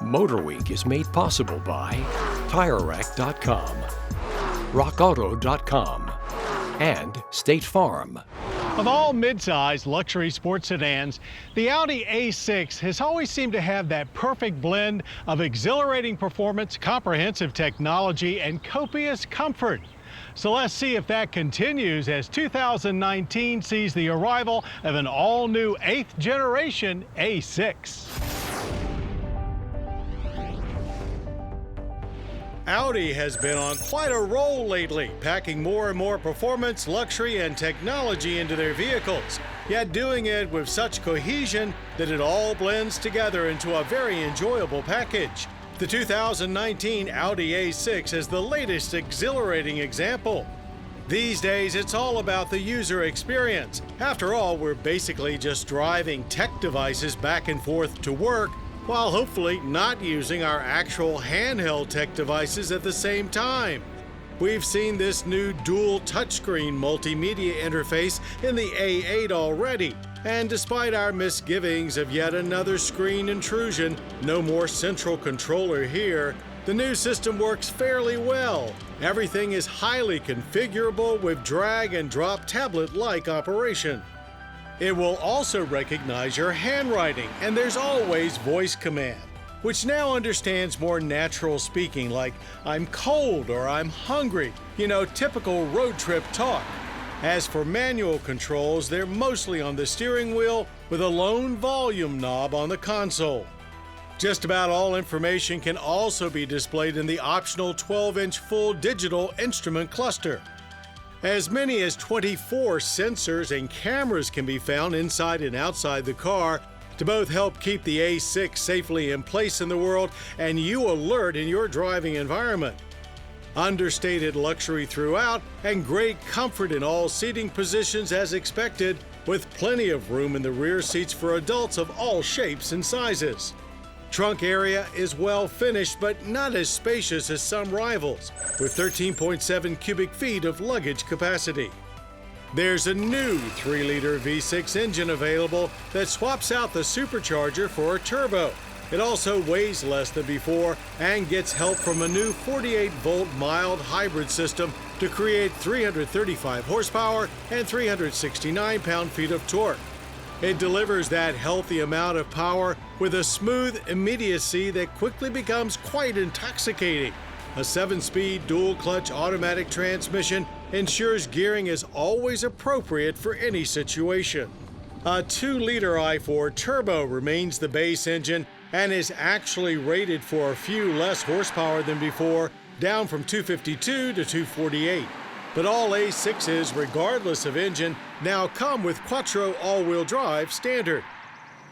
MotorWeek is made possible by TireRack.com, RockAuto.com, and State Farm. Of all midsize luxury sports sedans, the Audi A6 has always seemed to have that perfect blend of exhilarating performance, comprehensive technology, and copious comfort. So let's see if that continues as 2019 sees the arrival of an all-new 8th generation A6. Audi has been on quite a roll lately, packing more and more performance, luxury, and technology into their vehicles, yet doing it with such cohesion that it all blends together into a very enjoyable package. The 2019 Audi A6 is the latest exhilarating example. These days, it's all about the user experience. After all, we're basically just driving tech devices back and forth to work, while hopefully not using our actual handheld tech devices at the same time. We've seen this new dual touchscreen multimedia interface in the A8 already, and despite our misgivings of yet another screen intrusion, no more central controller here, the new system works fairly well. Everything is highly configurable with drag and drop tablet-like operation. It will also recognize your handwriting, and there's always voice command, which now understands more natural speaking like "I'm cold" or "I'm hungry," typical road trip talk. As for manual controls, they're mostly on the steering wheel with a lone volume knob on the console. Just about all information can also be displayed in the optional 12-inch full digital instrument cluster. As many as 24 sensors and cameras can be found inside and outside the car to both help keep the A6 safely in place in the world and you alert in your driving environment. Understated luxury throughout and great comfort in all seating positions as expected, with plenty of room in the rear seats for adults of all shapes and sizes. Trunk area is well finished but not as spacious as some rivals, with 13.7 cubic feet of luggage capacity. There's a new 3-liter V6 engine available that swaps out the supercharger for a turbo. It also weighs less than before and gets help from a new 48-volt mild hybrid system to create 335 horsepower and 369 pound-feet of torque. It delivers that healthy amount of power with a smooth immediacy that quickly becomes quite intoxicating. A 7-speed dual-clutch automatic transmission ensures gearing is always appropriate for any situation. A 2-liter i4 turbo remains the base engine and is actually rated for a few less horsepower than before, down from 252 to 248. But all A6s, regardless of engine, now come with Quattro all-wheel drive standard.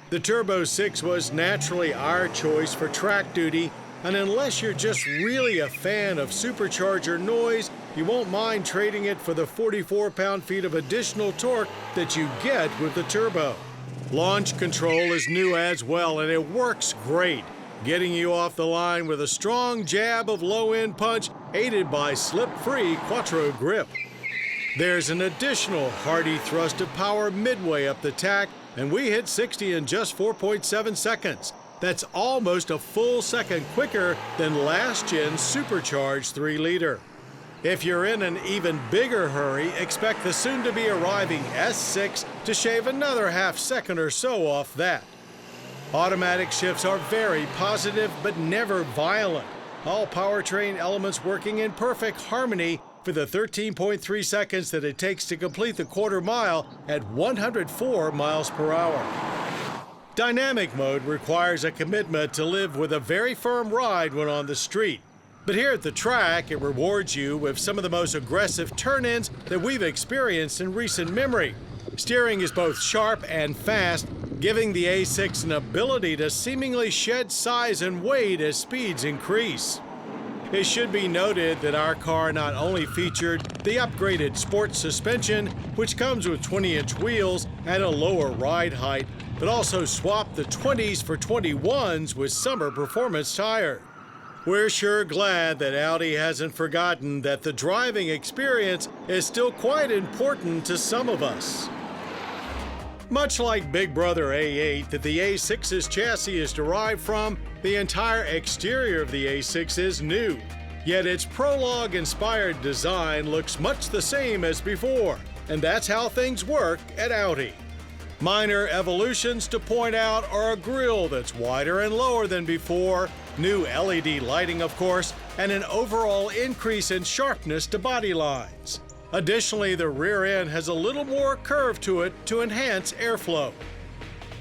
The Turbo 6 was naturally our choice for track duty, and unless you're just really a fan of supercharger noise, you won't mind trading it for the 44 pound-feet of additional torque that you get with the Turbo. Launch control is new as well, and it works great, getting you off the line with a strong jab of low-end punch aided by slip-free Quattro grip. There's an additional hearty thrust of power midway up the tack, and we hit 60 in just 4.7 seconds. That's almost a full second quicker than last-gen's supercharged 3-liter. If you're in an even bigger hurry, expect the soon-to-be-arriving S6 to shave another half second or so off that. Automatic shifts are very positive but never violent. All powertrain elements working in perfect harmony for the 13.3 seconds that it takes to complete the quarter mile at 104 miles per hour. Dynamic mode requires a commitment to live with a very firm ride when on the street. But here at the track, it rewards you with some of the most aggressive turn-ins that we've experienced in recent memory. Steering is both sharp and fast, giving the A6 an ability to seemingly shed size and weight as speeds increase. It should be noted that our car not only featured the upgraded sport suspension, which comes with 20-inch wheels and a lower ride height, but also swapped the 20s for 21s with summer performance tire. We're sure glad that Audi hasn't forgotten that the driving experience is still quite important to some of us. Much like Big Brother A8 that the A6's chassis is derived from, the entire exterior of the A6 is new. Yet its Prologue-inspired design looks much the same as before, and that's how things work at Audi. Minor evolutions to point out are a grille that's wider and lower than before, new LED lighting of course, and an overall increase in sharpness to body lines. Additionally, the rear end has a little more curve to it to enhance airflow.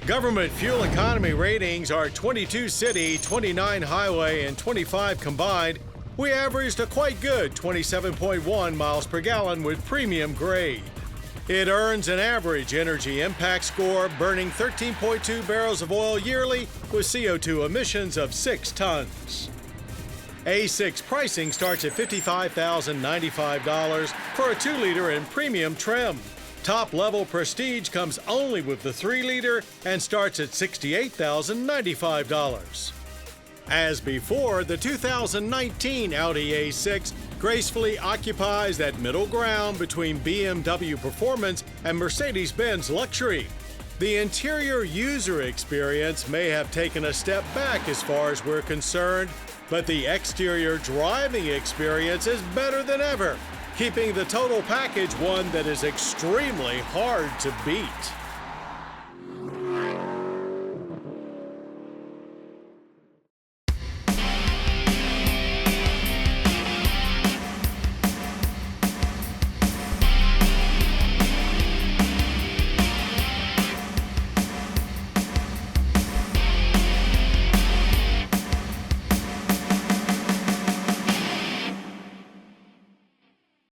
Government fuel economy ratings are 22 city, 29 highway, and 25 combined. We averaged a quite good 27.1 miles per gallon with premium grade. It earns an average energy impact score, burning 13.2 barrels of oil yearly with CO2 emissions of 6 tons. A6 pricing starts at $55,095 for a 2-liter in premium trim. Top-level Prestige comes only with the 3-liter and starts at $68,095. As before, the 2019 Audi A6 gracefully occupies that middle ground between BMW performance and Mercedes-Benz luxury. The interior user experience may have taken a step back as far as we're concerned, but the exterior driving experience is better than ever, keeping the total package one that is extremely hard to beat.